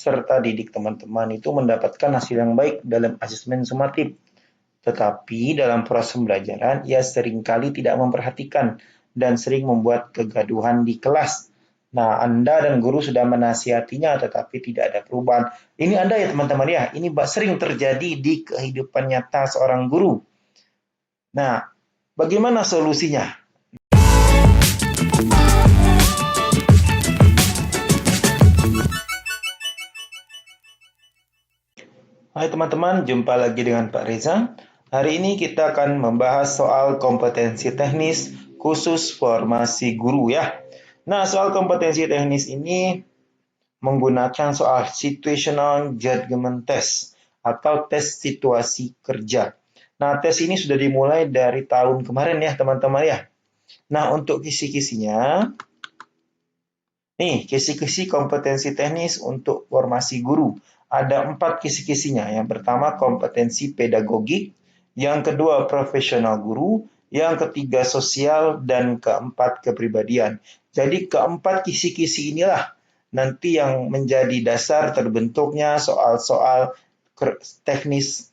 peserta didik teman-teman itu mendapatkan hasil yang baik dalam asesmen sumatif. Tetapi dalam proses pembelajaran, ia seringkali tidak memperhatikan dan sering membuat kegaduhan di kelas. Nah, Anda dan guru sudah menasihatinya, tetapi tidak ada perubahan. Ini Anda ya teman-teman ya, ini sering terjadi di kehidupan nyata seorang guru. Nah, bagaimana solusinya? Hai teman-teman, jumpa lagi dengan Pak Reza. Hari ini kita akan membahas soal kompetensi teknis khusus formasi guru ya. Nah, soal kompetensi teknis ini menggunakan soal situational judgment test atau tes situasi kerja. Nah, tes ini sudah dimulai dari tahun kemarin ya teman-teman ya. Nah, untuk kisi-kisinya, nih kisi-kisi kompetensi teknis untuk formasi guru. Ada 4 kisi-kisinya. Yang pertama kompetensi pedagogik, yang kedua profesional guru, yang ketiga sosial, dan keempat kepribadian. Jadi keempat kisi-kisi inilah nanti yang menjadi dasar terbentuknya soal-soal teknis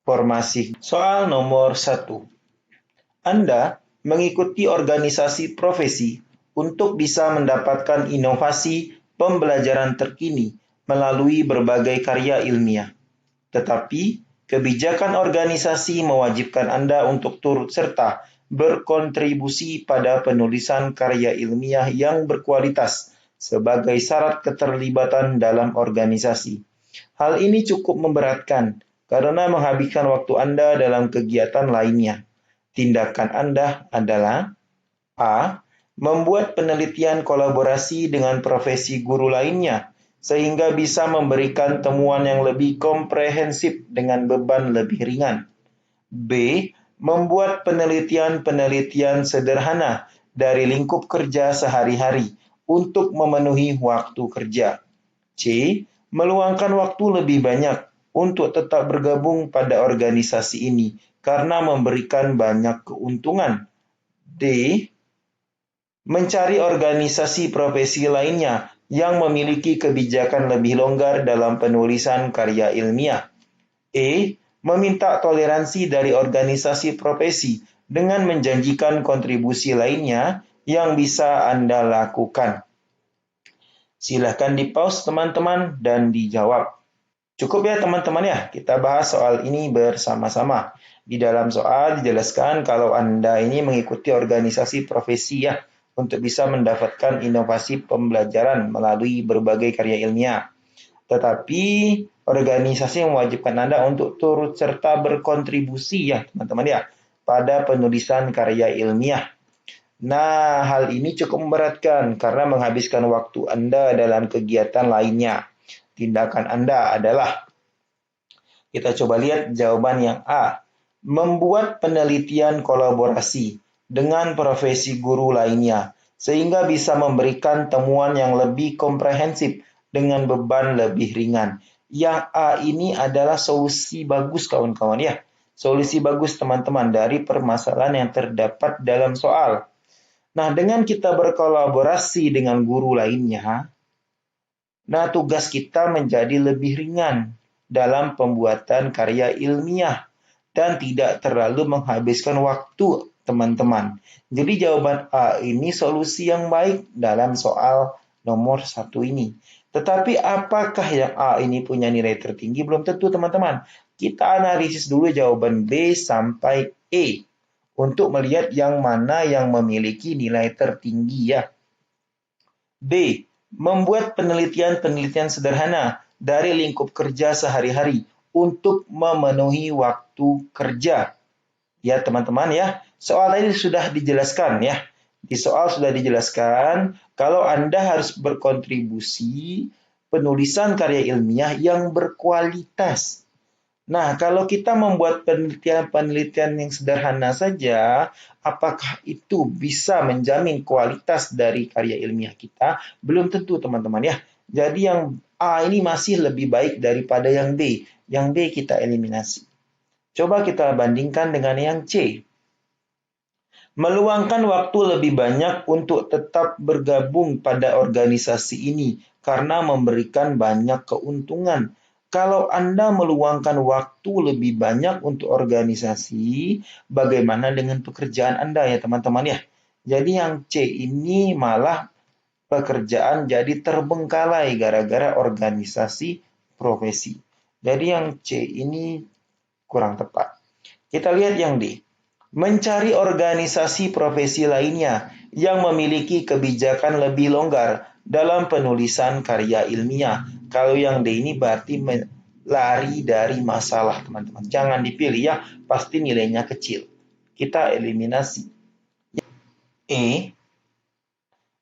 formasi. Soal nomor 1. Anda mengikuti organisasi profesi untuk bisa mendapatkan inovasi pembelajaran terkini melalui berbagai karya ilmiah. Tetapi, kebijakan organisasi mewajibkan Anda untuk turut serta berkontribusi pada penulisan karya ilmiah yang berkualitas sebagai syarat keterlibatan dalam organisasi. Hal ini cukup memberatkan karena menghabiskan waktu Anda dalam kegiatan lainnya. Tindakan Anda adalah A. Membuat penelitian kolaborasi dengan profesi guru lainnya sehingga bisa memberikan temuan yang lebih komprehensif dengan beban lebih ringan. B. Membuat penelitian-penelitian sederhana dari lingkup kerja sehari-hari untuk memenuhi waktu kerja. C. Meluangkan waktu lebih banyak untuk tetap bergabung pada organisasi ini karena memberikan banyak keuntungan. D. Mencari organisasi profesi lainnya yang memiliki kebijakan lebih longgar dalam penulisan karya ilmiah. E. Meminta toleransi dari organisasi profesi dengan menjanjikan kontribusi lainnya yang bisa Anda lakukan. Silahkan di-pause teman-teman dan dijawab. Cukup ya teman-teman ya, kita bahas soal ini bersama-sama. Di dalam soal dijelaskan kalau Anda ini mengikuti organisasi profesi ya, untuk bisa mendapatkan inovasi pembelajaran melalui berbagai karya ilmiah. Tetapi organisasi mewajibkan Anda untuk turut serta berkontribusi ya teman-teman ya pada penulisan karya ilmiah. Nah, hal ini cukup memberatkan karena menghabiskan waktu Anda dalam kegiatan lainnya. Tindakan Anda adalah, kita coba lihat jawaban yang A. Membuat penelitian kolaborasi dengan profesi guru lainnya, sehingga bisa memberikan temuan yang lebih komprehensif dengan beban lebih ringan. Yang A ini adalah solusi bagus kawan-kawan ya. Solusi bagus teman-teman dari permasalahan yang terdapat dalam soal. Nah, dengan kita berkolaborasi dengan guru lainnya, nah tugas kita menjadi lebih ringan dalam pembuatan karya ilmiah dan tidak terlalu menghabiskan waktu teman-teman. Jadi jawaban A ini solusi yang baik dalam soal nomor 1 ini. Tetapi apakah yang A ini punya nilai tertinggi? Belum tentu teman-teman. Kita analisis dulu jawaban B sampai E untuk melihat yang mana yang memiliki nilai tertinggi ya. B. Membuat penelitian-penelitian sederhana dari lingkup kerja sehari-hari untuk memenuhi waktu kerja. Ya teman-teman ya, soal ini sudah dijelaskan ya. Di soal sudah dijelaskan kalau Anda harus berkontribusi penulisan karya ilmiah yang berkualitas. Nah, kalau kita membuat penelitian-penelitian yang sederhana saja, apakah itu bisa menjamin kualitas dari karya ilmiah kita? Belum tentu teman-teman ya. Jadi yang A ini masih lebih baik daripada yang B. Yang B kita eliminasi. Coba kita bandingkan dengan yang C. Meluangkan waktu lebih banyak untuk tetap bergabung pada organisasi ini karena memberikan banyak keuntungan. Kalau Anda meluangkan waktu lebih banyak untuk organisasi, bagaimana dengan pekerjaan Anda ya teman-teman ya? Jadi yang C ini malah pekerjaan jadi terbengkalai gara-gara organisasi profesi. Jadi yang C ini kurang tepat. Kita lihat yang D. Mencari organisasi profesi lainnya yang memiliki kebijakan lebih longgar dalam penulisan karya ilmiah. Kalau yang D ini berarti lari dari masalah, teman-teman. Jangan dipilih ya, pasti nilainya kecil. Kita eliminasi. E.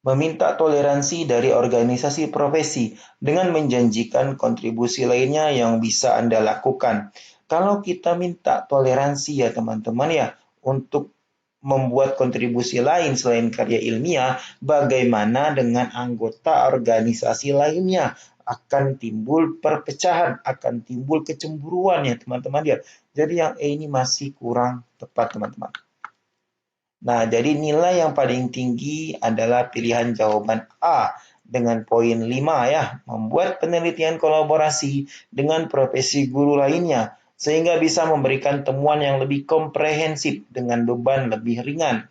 Meminta toleransi dari organisasi profesi dengan menjanjikan kontribusi lainnya yang bisa Anda lakukan. Kalau kita minta toleransi ya teman-teman ya, untuk membuat kontribusi lain selain karya ilmiah, bagaimana dengan anggota organisasi lainnya? Akan timbul perpecahan, akan timbul kecemburuan ya teman-teman ya. Jadi yang E ini masih kurang tepat teman-teman. Nah, jadi nilai yang paling tinggi adalah pilihan jawaban A dengan poin 5 ya, membuat penelitian kolaborasi dengan profesi guru lainnya sehingga bisa memberikan temuan yang lebih komprehensif dengan beban lebih ringan.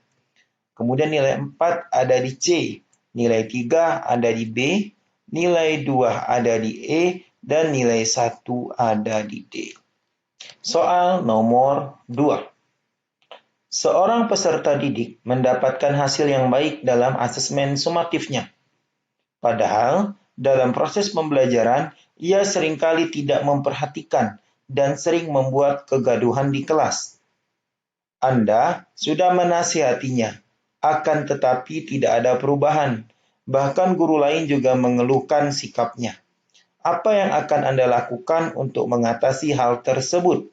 Kemudian nilai 4 ada di C, nilai 3 ada di B, nilai 2 ada di E, dan nilai 1 ada di D. Soal nomor 2. Seorang peserta didik mendapatkan hasil yang baik dalam asesmen sumatifnya. Padahal, dalam proses pembelajaran, ia seringkali tidak memperhatikan dan sering membuat kegaduhan di kelas. Anda sudah menasihatinya, akan tetapi tidak ada perubahan. Bahkan guru lain juga mengeluhkan sikapnya. Apa yang akan Anda lakukan untuk mengatasi hal tersebut?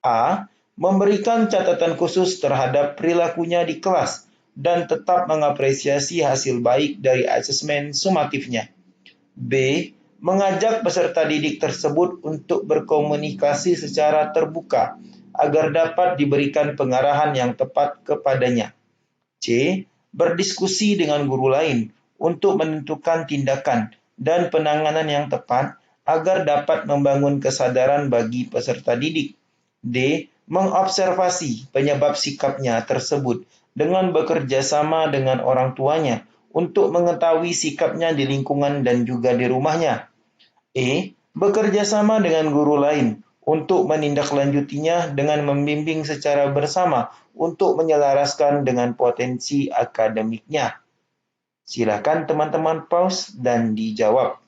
A. Memberikan catatan khusus terhadap perilakunya di kelas dan tetap mengapresiasi hasil baik dari asesmen sumatifnya. B. Mengajak peserta didik tersebut untuk berkomunikasi secara terbuka agar dapat diberikan pengarahan yang tepat kepadanya. C. Berdiskusi dengan guru lain untuk menentukan tindakan dan penanganan yang tepat agar dapat membangun kesadaran bagi peserta didik. D. Mengobservasi penyebab sikapnya tersebut dengan bekerja sama dengan orang tuanya untuk mengetahui sikapnya di lingkungan dan juga di rumahnya. E. Bekerja sama dengan guru lain untuk menindaklanjutinya dengan membimbing secara bersama untuk menyelaraskan dengan potensi akademiknya. Silakan teman-teman pause dan dijawab.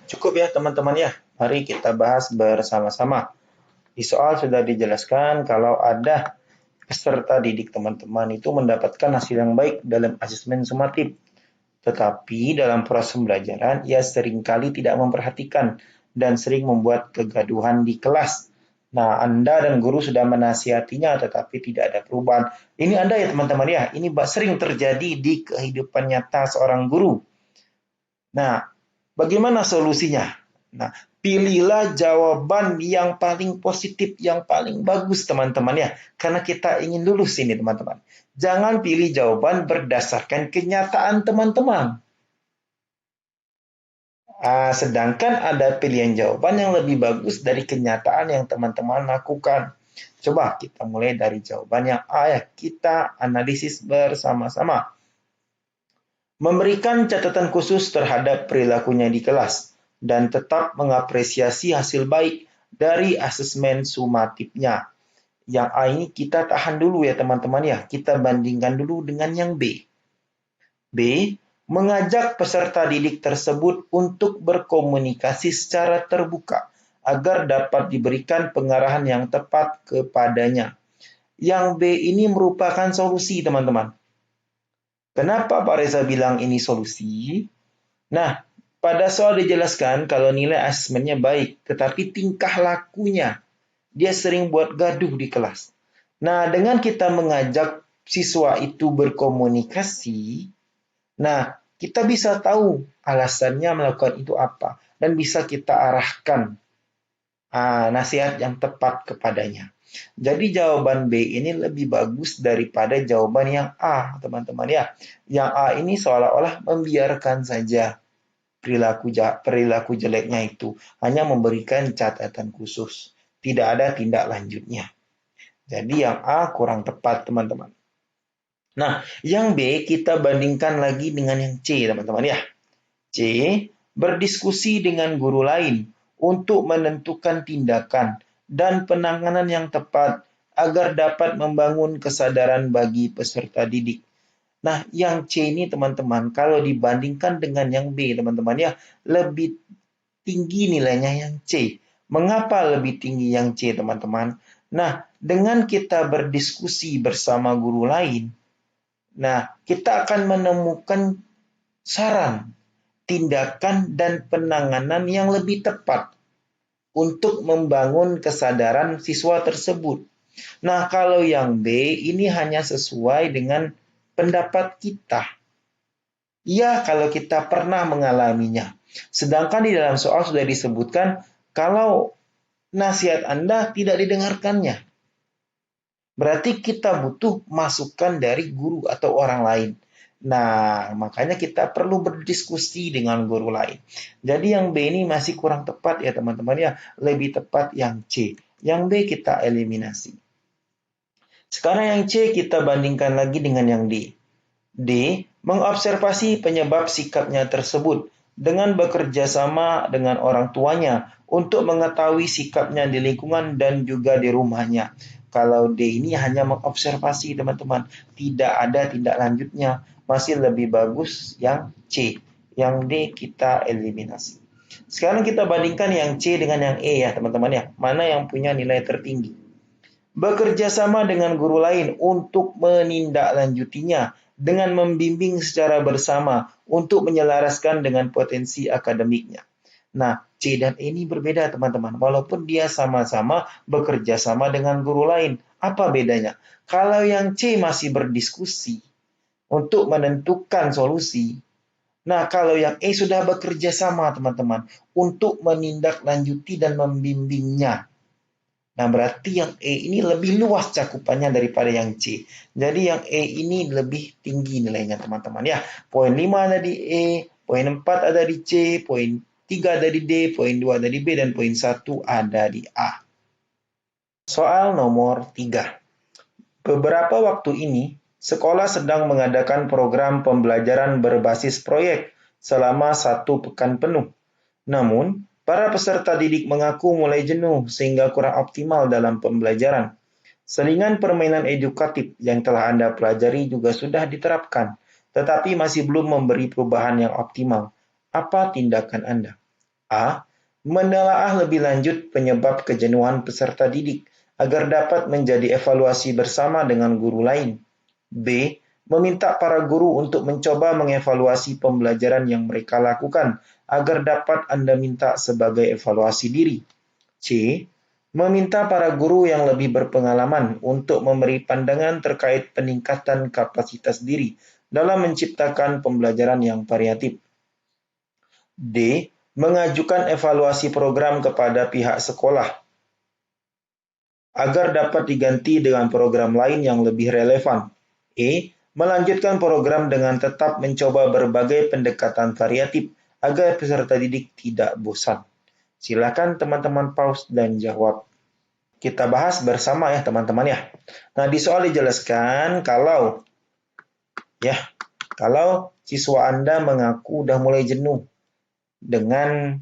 Cukup ya teman-teman ya, mari kita bahas bersama-sama. Di soal sudah dijelaskan kalau ada peserta didik teman-teman itu mendapatkan hasil yang baik dalam asesmen sumatif. Tetapi dalam proses pembelajaran, ia seringkali tidak memperhatikan dan sering membuat kegaduhan di kelas. Nah, Anda dan guru sudah menasihatinya tetapi tidak ada perubahan. Ini Anda ya teman-teman ya, ini sering terjadi di kehidupan nyata seorang guru. Nah, bagaimana solusinya? Nah, pilihlah jawaban yang paling positif, yang paling bagus teman-teman ya. Karena kita ingin lulus ini teman-teman. Jangan pilih jawaban berdasarkan kenyataan teman-teman. Sedangkan ada pilihan jawaban yang lebih bagus dari kenyataan yang teman-teman lakukan. Coba kita mulai dari jawaban yang A ya. Kita analisis bersama-sama. Memberikan catatan khusus terhadap perilakunya di kelas dan tetap mengapresiasi hasil baik dari asesmen sumatifnya. Yang A ini kita tahan dulu ya teman-teman ya. Kita bandingkan dulu dengan yang B. B. Mengajak peserta didik tersebut untuk berkomunikasi secara terbuka agar dapat diberikan pengarahan yang tepat kepadanya. Yang B ini merupakan solusi teman-teman. Kenapa Pak Reza bilang ini solusi? Nah, pada soal dijelaskan kalau nilai asesmennya baik, tetapi tingkah lakunya, dia sering buat gaduh di kelas. Nah, dengan kita mengajak siswa itu berkomunikasi, nah, kita bisa tahu alasannya melakukan itu apa, dan bisa kita arahkan nasihat yang tepat kepadanya. Jadi jawaban B ini lebih bagus daripada jawaban yang A, teman-teman ya. Yang A ini seolah-olah membiarkan saja perilaku jeleknya itu, hanya memberikan catatan khusus, tidak ada tindak lanjutnya. Jadi yang A kurang tepat, teman-teman. Nah, yang B kita bandingkan lagi dengan yang C, teman-teman ya. C, berdiskusi dengan guru lain untuk menentukan tindakan dan penanganan yang tepat agar dapat membangun kesadaran bagi peserta didik. Nah, yang C ini teman-teman, kalau dibandingkan dengan yang B, teman-teman ya, lebih tinggi nilainya yang C. Mengapa lebih tinggi yang C, teman-teman? Nah, dengan kita berdiskusi bersama guru lain, nah, kita akan menemukan saran, tindakan, dan penanganan yang lebih tepat untuk membangun kesadaran siswa tersebut. Nah, kalau yang B ini hanya sesuai dengan pendapat kita. Ya, kalau kita pernah mengalaminya. Sedangkan di dalam soal sudah disebutkan kalau nasihat Anda tidak didengarkannya. Berarti kita butuh masukan dari guru atau orang lain. Nah, makanya kita perlu berdiskusi dengan guru lain. Jadi yang B ini masih kurang tepat ya teman-teman ya. Lebih tepat yang C. Yang B kita eliminasi. Sekarang yang C kita bandingkan lagi dengan yang D. D. Mengobservasi penyebab sikapnya tersebut dengan bekerja sama dengan orang tuanya untuk mengetahui sikapnya di lingkungan dan juga di rumahnya. Kalau D ini hanya mengobservasi teman-teman, tidak ada tindak lanjutnya, masih lebih bagus yang C. Yang D kita eliminasi. Sekarang kita bandingkan yang C dengan yang E ya teman-teman ya, mana yang punya nilai tertinggi. Bekerja sama dengan guru lain untuk menindaklanjutinya dengan membimbing secara bersama untuk menyelaraskan dengan potensi akademiknya. Nah, C dan E ini berbeda teman-teman. Walaupun dia sama-sama bekerja sama dengan guru lain. Apa bedanya? Kalau yang C masih berdiskusi untuk menentukan solusi. Nah, kalau yang E sudah bekerja sama teman-teman untuk menindaklanjuti dan membimbingnya. Nah, berarti yang E ini lebih luas cakupannya daripada yang C. Jadi yang E ini lebih tinggi nilainya teman-teman ya. Poin 5 ada di E, poin 4 ada di C, poin 3 ada di D, poin 2 ada di B, dan poin 1 ada di A. Soal nomor 3. Beberapa waktu ini, sekolah sedang mengadakan program pembelajaran berbasis proyek selama 1 pekan penuh. Namun, para peserta didik mengaku mulai jenuh sehingga kurang optimal dalam pembelajaran. Selingan permainan edukatif yang telah Anda pelajari juga sudah diterapkan, tetapi masih belum memberi perubahan yang optimal. Apa tindakan Anda? A. Menelaah lebih lanjut penyebab kejenuhan peserta didik agar dapat menjadi evaluasi bersama dengan guru lain. B. Meminta para guru untuk mencoba mengevaluasi pembelajaran yang mereka lakukan agar dapat Anda minta sebagai evaluasi diri. C. Meminta para guru yang lebih berpengalaman untuk memberi pandangan terkait peningkatan kapasitas diri dalam menciptakan pembelajaran yang variatif. D. Mengajukan evaluasi program kepada pihak sekolah agar dapat diganti dengan program lain yang lebih relevan. E. Melanjutkan program dengan tetap mencoba berbagai pendekatan variatif agar peserta didik tidak bosan. Silakan teman-teman pause dan jawab. Kita bahas bersama ya teman-teman ya. Nah, di soal dijelaskan kalau siswa Anda mengaku udah mulai jenuh dengan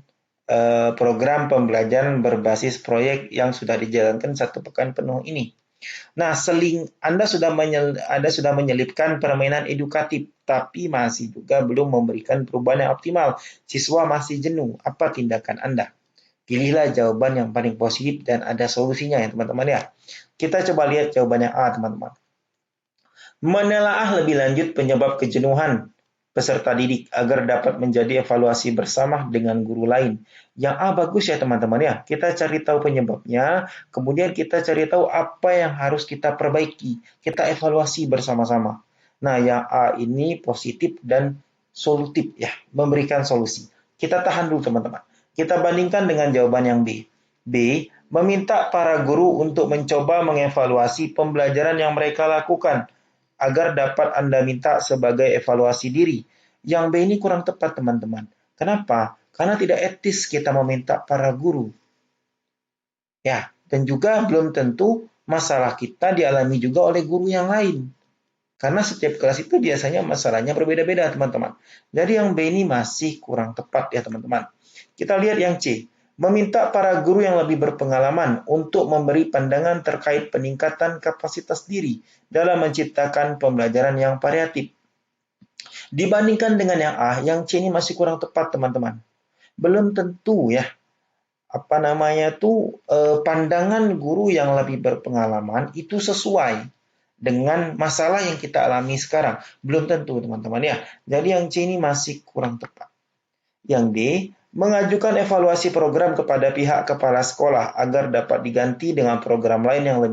program pembelajaran berbasis proyek yang sudah dijalankan 1 pekan penuh ini. Nah, Anda sudah menyelipkan permainan edukatif, tapi masih juga belum memberikan perubahan yang optimal. Siswa masih jenuh. Apa tindakan Anda? Pilihlah jawaban yang paling positif dan ada solusinya ya teman-teman ya. Kita coba lihat jawabannya A teman-teman. Menelaah lebih lanjut penyebab kejenuhan peserta didik agar dapat menjadi evaluasi bersama dengan guru lain. Yang A bagus ya teman-teman ya. Kita cari tahu penyebabnya, kemudian kita cari tahu apa yang harus kita perbaiki. Kita evaluasi bersama-sama. Nah, yang A ini positif dan solutif ya, memberikan solusi. Kita tahan dulu teman-teman. Kita bandingkan dengan jawaban yang B. B. Meminta para guru untuk mencoba mengevaluasi pembelajaran yang mereka lakukan agar dapat Anda minta sebagai evaluasi diri. Yang B ini kurang tepat, teman-teman. Kenapa? Karena tidak etis kita meminta para guru. Ya, dan juga belum tentu masalah kita dialami juga oleh guru yang lain. Karena setiap kelas itu biasanya masalahnya berbeda-beda, teman-teman. Jadi yang B ini masih kurang tepat ya, teman-teman. Kita lihat yang C. Meminta para guru yang lebih berpengalaman untuk memberi pandangan terkait peningkatan kapasitas diri dalam menciptakan pembelajaran yang variatif. Dibandingkan dengan yang A, yang C ini masih kurang tepat, teman-teman. Belum tentu ya, pandangan guru yang lebih berpengalaman itu sesuai dengan masalah yang kita alami sekarang. Belum tentu, teman-teman ya. Jadi yang C ini masih kurang tepat. Yang D, mengajukan evaluasi program kepada pihak kepala sekolah agar dapat diganti dengan program lain yang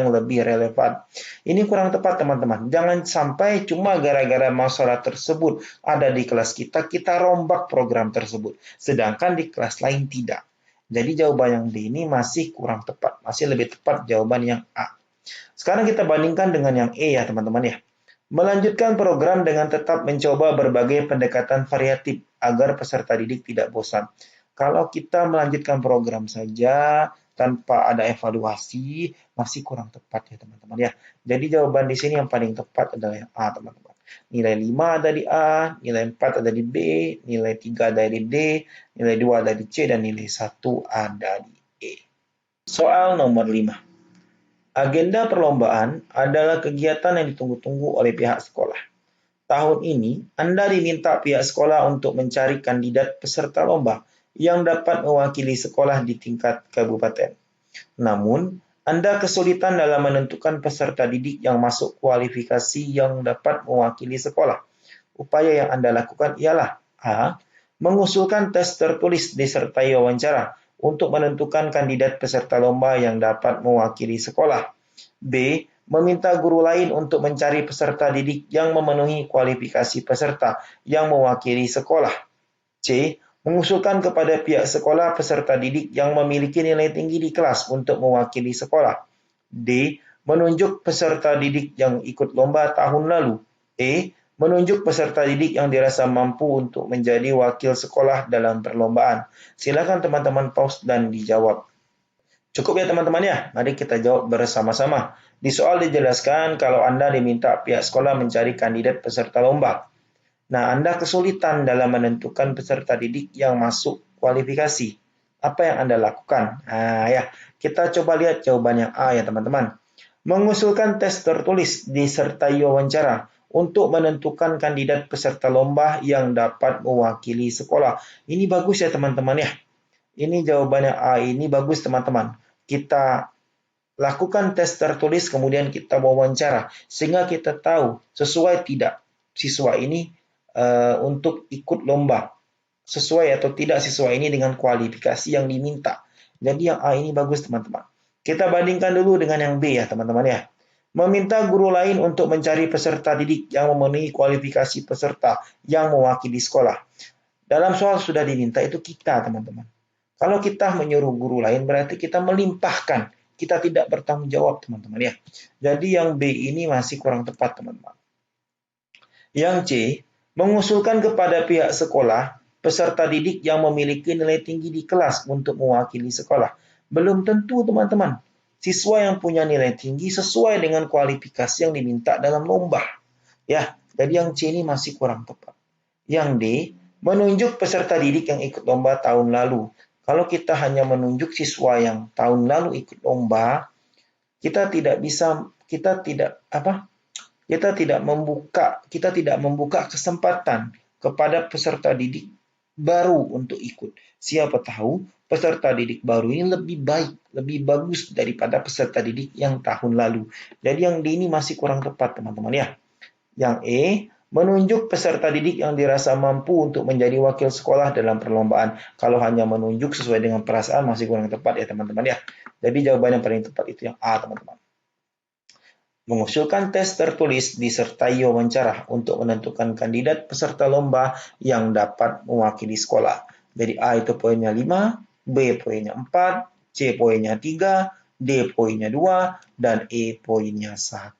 lebih relevan. Ini kurang tepat, teman-teman. Jangan sampai cuma gara-gara masalah tersebut ada di kelas kita rombak program tersebut. Sedangkan di kelas lain tidak. Jadi jawaban yang D ini masih kurang tepat. Masih lebih tepat jawaban yang A. Sekarang kita bandingkan dengan yang E ya, teman-teman ya. Melanjutkan program dengan tetap mencoba berbagai pendekatan variatif agar peserta didik tidak bosan. Kalau kita melanjutkan program saja tanpa ada evaluasi, masih kurang tepat ya, teman-teman ya. Jadi jawaban di sini yang paling tepat adalah yang A, teman-teman. Nilai 5 ada di A, nilai 4 ada di B, nilai 3 ada di D, nilai 2 ada di C, dan nilai 1 ada di E. Soal nomor 5. Agenda perlombaan adalah kegiatan yang ditunggu-tunggu oleh pihak sekolah. Tahun ini, Anda diminta pihak sekolah untuk mencari kandidat peserta lomba yang dapat mewakili sekolah di tingkat kabupaten. Namun, Anda kesulitan dalam menentukan peserta didik yang masuk kualifikasi yang dapat mewakili sekolah. Upaya yang Anda lakukan ialah A. Mengusulkan tes tertulis disertai wawancara untuk menentukan kandidat peserta lomba yang dapat mewakili sekolah. B. Meminta guru lain untuk mencari peserta didik yang memenuhi kualifikasi peserta yang mewakili sekolah. C. Mengusulkan kepada pihak sekolah peserta didik yang memiliki nilai tinggi di kelas untuk mewakili sekolah. D. Menunjuk peserta didik yang ikut lomba tahun lalu. E. Menunjuk peserta didik yang dirasa mampu untuk menjadi wakil sekolah dalam perlombaan. Silakan teman-teman pause dan dijawab. Cukup ya teman-teman ya, mari kita jawab bersama-sama. Di soal dijelaskan kalau Anda diminta pihak sekolah mencari kandidat peserta lomba. Nah, Anda kesulitan dalam menentukan peserta didik yang masuk kualifikasi. Apa yang Anda lakukan? Nah ya, kita coba lihat jawaban yang A ya teman-teman. Mengusulkan tes tertulis disertai wawancara untuk menentukan kandidat peserta lomba yang dapat mewakili sekolah. Ini bagus ya teman-teman ya. Ini jawabannya A, ini bagus teman-teman. Kita lakukan tes tertulis kemudian kita wawancara sehingga kita tahu sesuai tidak siswa ini untuk ikut lomba. Sesuai atau tidak siswa ini dengan kualifikasi yang diminta. Jadi yang A ini bagus teman-teman. Kita bandingkan dulu dengan yang B ya teman-teman ya. Meminta guru lain untuk mencari peserta didik yang memenuhi kualifikasi peserta yang mewakili sekolah. Dalam soal sudah diminta itu kita teman-teman. Kalau kita menyuruh guru lain berarti kita melimpahkan. Kita tidak bertanggung jawab teman-teman ya. Jadi yang B ini masih kurang tepat teman-teman. Yang C, mengusulkan kepada pihak sekolah peserta didik yang memiliki nilai tinggi di kelas untuk mewakili sekolah. Belum tentu teman-teman. Siswa yang punya nilai tinggi sesuai dengan kualifikasi yang diminta dalam lomba. Ya, jadi yang C ini masih kurang tepat. Yang D, menunjuk peserta didik yang ikut lomba tahun lalu. Kalau kita hanya menunjuk siswa yang tahun lalu ikut lomba, kita tidak membuka kesempatan kepada peserta didik baru untuk ikut. Siapa tahu peserta didik baru ini lebih baik, lebih bagus daripada peserta didik yang tahun lalu. Jadi yang D ini masih kurang tepat teman-teman ya. Yang E, menunjuk peserta didik yang dirasa mampu untuk menjadi wakil sekolah dalam perlombaan. Kalau hanya menunjuk sesuai dengan perasaan masih kurang tepat ya teman-teman ya. Jadi jawaban yang paling tepat itu yang A teman-teman. Mengusulkan tes tertulis disertai wawancara untuk menentukan kandidat peserta lomba yang dapat mewakili sekolah. Jadi A itu poinnya 5, B poinnya 4, C poinnya 3, D poinnya 2, dan E poinnya 1.